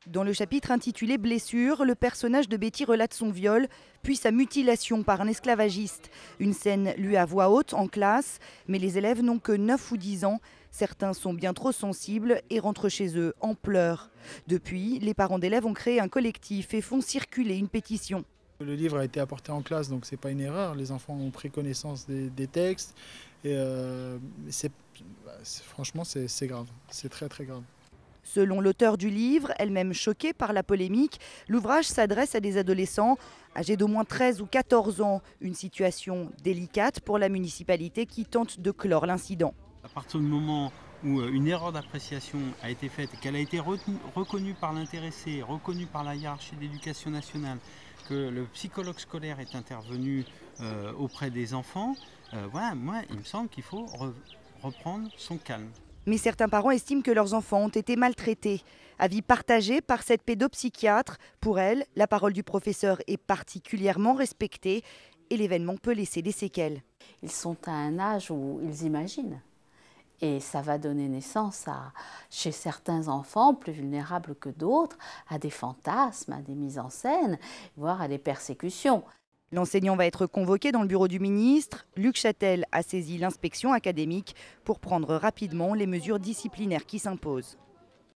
Dans le chapitre intitulé Blessures, le personnage de Betty relate son viol, puis sa mutilation par un esclavagiste. Une scène lue à voix haute en classe, mais les élèves n'ont que 9 ou 10 ans. Certains sont bien trop sensibles et rentrent chez eux en pleurs. Depuis, les parents d'élèves ont créé un collectif et font circuler une pétition. Le livre a été apporté en classe, donc c'est pas une erreur. Les enfants ont pris connaissance des textes. Et franchement, c'est grave. C'est très très grave. Selon l'auteur du livre, elle-même choquée par la polémique, l'ouvrage s'adresse à des adolescents âgés d'au moins 13 ou 14 ans. Une situation délicate pour la municipalité qui tente de clore l'incident. À partir du moment où une erreur d'appréciation a été faite et qu'elle a été reconnue par l'intéressé, reconnue par la hiérarchie d'éducation nationale, que le psychologue scolaire est intervenu auprès des enfants, voilà, moi, il me semble qu'il faut reprendre son calme. Mais certains parents estiment que leurs enfants ont été maltraités. Avis partagé par cette pédopsychiatre. Pour elle, la parole du professeur est particulièrement respectée et l'événement peut laisser des séquelles. Ils sont à un âge où ils imaginent. Et ça va donner naissance chez certains enfants, plus vulnérables que d'autres, à des fantasmes, à des mises en scène, voire à des persécutions. L'enseignant va être convoqué dans le bureau du ministre. Luc Châtel a saisi l'inspection académique pour prendre rapidement les mesures disciplinaires qui s'imposent.